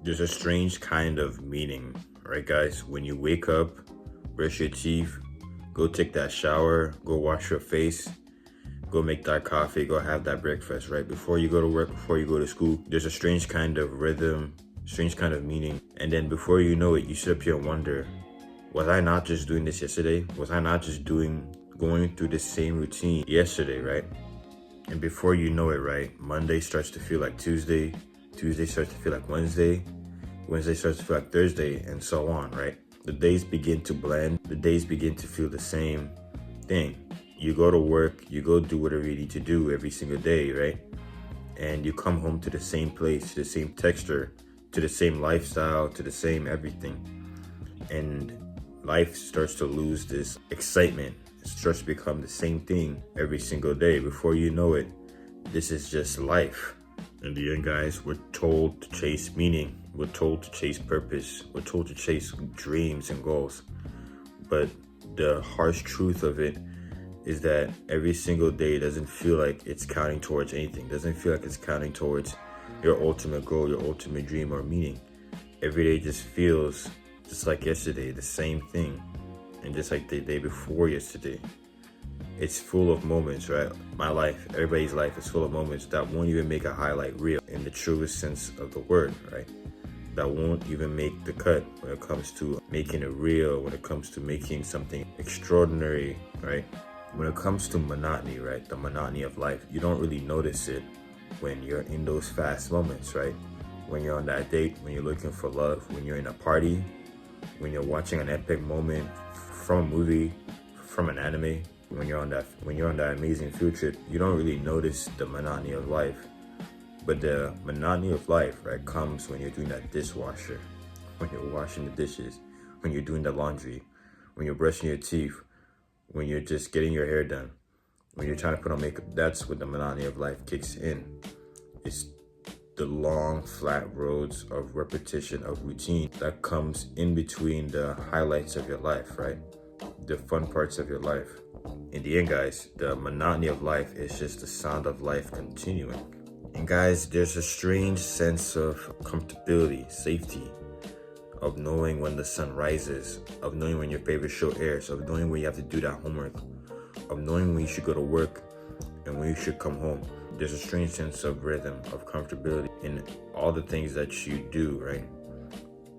There's a strange kind of meaning, right, guys? When you wake up, brush your teeth, go take that shower, go wash your face, go make that coffee, go have that breakfast, right? Before you go to work, before you go to school, there's a strange kind of rhythm, strange kind of meaning. And then before you know it, you sit up here and wonder, was I not just doing this yesterday? Was I not just going through the same routine yesterday, right? And before you know it, right, Monday starts to feel like Tuesday, Tuesday starts to feel like Wednesday, Wednesday starts to feel like Thursday, and so on, right? The days begin to blend, the days begin to feel the same thing. You go to work, you go do whatever you need to do every single day, right? And you come home to the same place, to the same texture, to the same lifestyle, to the same everything. And life starts to lose this excitement. It starts to become the same thing every single day. Before you know it, this is just life. In the end, guys, we're told to chase meaning. We're told to chase purpose. We're told to chase dreams and goals. But the harsh truth of it is that every single day doesn't feel like it's counting towards anything. Doesn't feel like it's counting towards your ultimate goal, your ultimate dream or meaning. Every day just feels just like yesterday, the same thing. And just like the day before yesterday. It's full of moments, right? My life, everybody's life is full of moments that won't even make a highlight reel in the truest sense of the word, right? That won't even make the cut when it comes to making it real, when it comes to making something extraordinary, right? When it comes to monotony, right? The monotony of life, you don't really notice it when you're in those fast moments, right? When you're on that date, when you're looking for love, when you're in a party, when you're watching an epic moment from a movie, from an anime, when you're on that amazing field trip, you don't really notice the monotony of life. But the monotony of life, right, comes when you're doing that dishwasher, when you're washing the dishes, when you're doing the laundry, when you're brushing your teeth, when you're just getting your hair done, when you're trying to put on makeup. That's when the monotony of life kicks in. It's the long, flat roads of repetition, of routine that comes in between the highlights of your life, right? The fun parts of your life. In the end, guys, the monotony of life is just the sound of life continuing. And guys, there's a strange sense of comfortability, safety, of knowing when the sun rises, of knowing when your favorite show airs, of knowing when you have to do that homework, of knowing when you should go to work and when you should come home. There's a strange sense of rhythm, of comfortability in all the things that you do, right?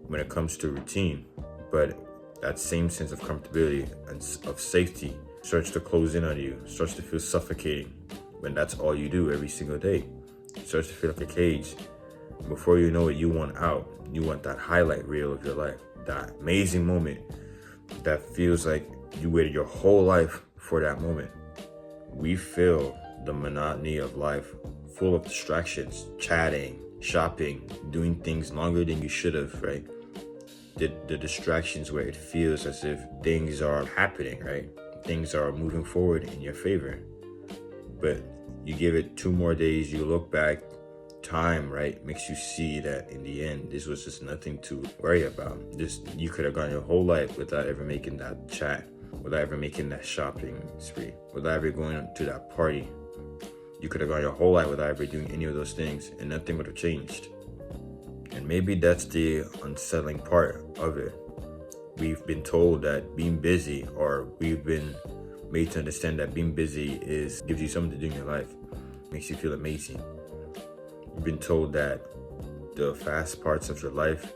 When it comes to routine. But that same sense of comfortability and of safety starts to close in on you, starts to feel suffocating when that's all you do every single day. It starts to feel like a cage. Before you know it, you want out. You want that highlight reel of your life, that amazing moment that feels like you waited your whole life for that moment. We feel the monotony of life, full of distractions, chatting, shopping, doing things longer than you should have, right? The distractions where it feels as if things are happening, right? Things are moving forward in your favor. But you give it 2 more days, you look back, time, right, makes you see that in the end, this was just nothing to worry about. You could have gone your whole life without ever making that chat, without ever making that shopping spree, without ever going to that party. You could have gone your whole life without ever doing any of those things, and nothing would have changed. And maybe that's the unsettling part of it. We've been told that being busy, or we've been made to understand that being busy gives you something to do in your life, makes you feel amazing. We've been told that the fast parts of your life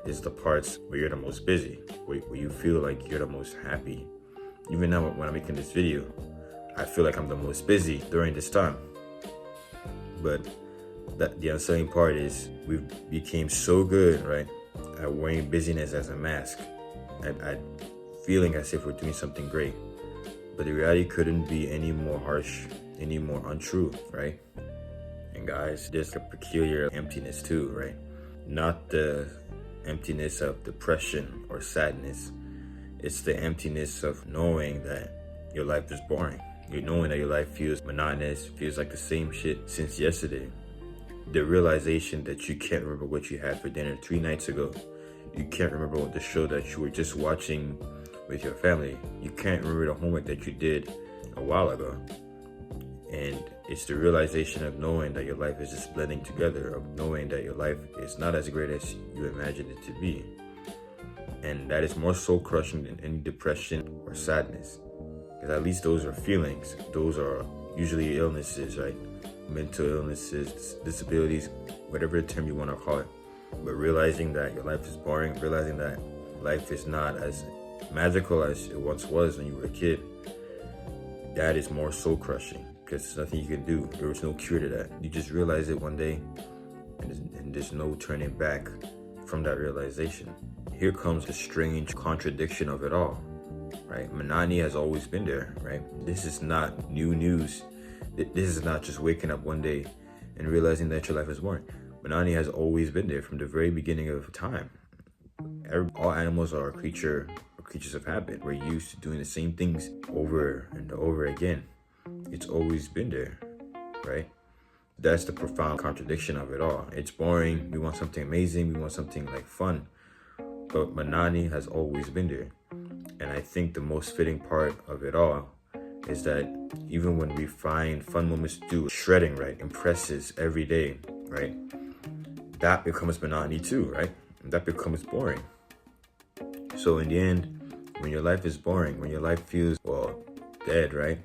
is the parts where you're the most busy, where you feel like you're the most happy. Even now when I'm making this video, I feel like I'm the most busy during this time. But the unsettling part is we've became so good, right, at wearing busyness as a mask, at feeling as if we're doing something great. But the reality couldn't be any more harsh, any more untrue, right? And guys, there's a peculiar emptiness too, right? Not the emptiness of depression or sadness. It's the emptiness of knowing that your life is boring. You're knowing that your life feels monotonous, feels like the same shit since yesterday. The realization that you can't remember what you had for dinner 3 nights ago. You can't remember what the show that you were just watching with your family. You can't remember the homework that you did a while ago. And It's the realization of knowing that your life is just blending together, of knowing that your life is not as great as you imagined it to be. And that is more soul crushing than any depression or sadness. Because at least those are feelings. Those are usually illnesses, right? Mental illnesses, disabilities, whatever term you want to call it. But realizing that your life is boring, realizing that life is not as magical as it once was when you were a kid, that is more soul crushing, because there's nothing you can do. There was no cure to that. You just realize it one day, and there's no turning back from that realization. Here comes the strange contradiction of it all, right? Monotony has always been there, right? This is not new news. This is not just waking up one day and realizing that your life is boring. Monotony has always been there from the very beginning of time. All animals are creatures of habit. We're used to doing the same things over and over again. It's always been there, right? That's the profound contradiction of it all. It's boring. We want something amazing. We want something like fun. But monotony has always been there. And I think the most fitting part of it all is that even when we find fun moments to do, shredding, right, impresses every day, right, that becomes monotony too, right? That becomes boring. So in the end, when your life is boring, when your life feels, well, dead, right,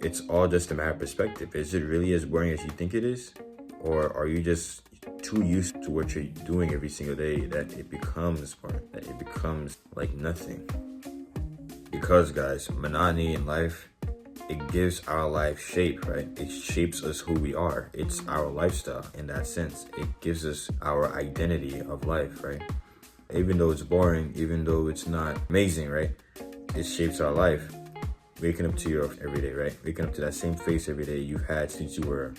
it's all just a matter of perspective. Is it really as boring as you think it is? Or are you just too used to what you're doing every single day that it becomes boring, that it becomes like nothing? Because guys, monotony in life, it gives our life shape, right? It shapes us who we are. It's our lifestyle in that sense. It gives us our identity of life, right? Even though it's boring, even though it's not amazing, right? It shapes our life. Waking up to your every day, right? Waking up to that same face every day you've had since you were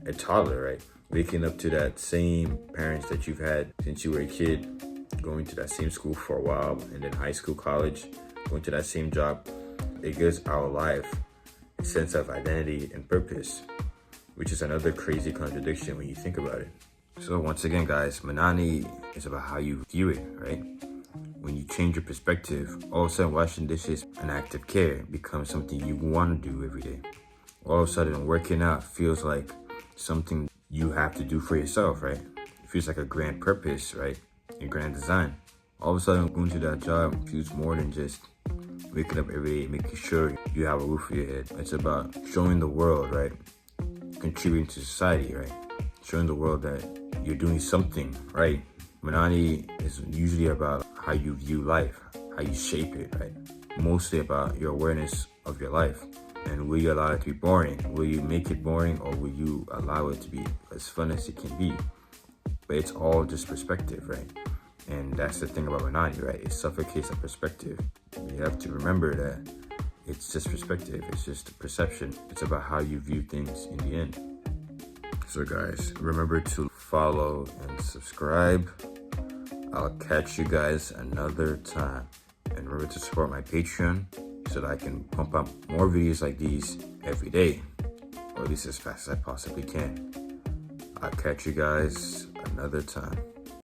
a toddler, right? Waking up to that same parents that you've had since you were a kid, going to that same school for a while, and then high school, college, going to that same job. It gives our life a sense of identity and purpose, which is another crazy contradiction when you think about it. So once again, guys, monotony is about how you view it, right? When you change your perspective, all of a sudden washing dishes, an act of care, becomes something you want to do every day. All of a sudden working out feels like something you have to do for yourself, right? It feels like a grand purpose, right? A grand design. All of a sudden going to that job feels more than just waking up every day, making sure you have a roof over your head. It's about showing the world, right? Contributing to society, right? Showing the world that you're doing something, right? Monotony is usually about how you view life, how you shape it, right? Mostly about your awareness of your life. And will you allow it to be boring? Will you make it boring, or will you allow it to be as fun as it can be? But it's all just perspective, right? And that's the thing about monotony, right? It suffocates a perspective. You have to remember that it's just perspective. It's just perception. It's about how you view things in the end. So guys, remember to follow and subscribe. I'll catch you guys another time. And remember to support my Patreon so that I can pump out more videos like these every day, or at least as fast as I possibly can. I'll catch you guys another time.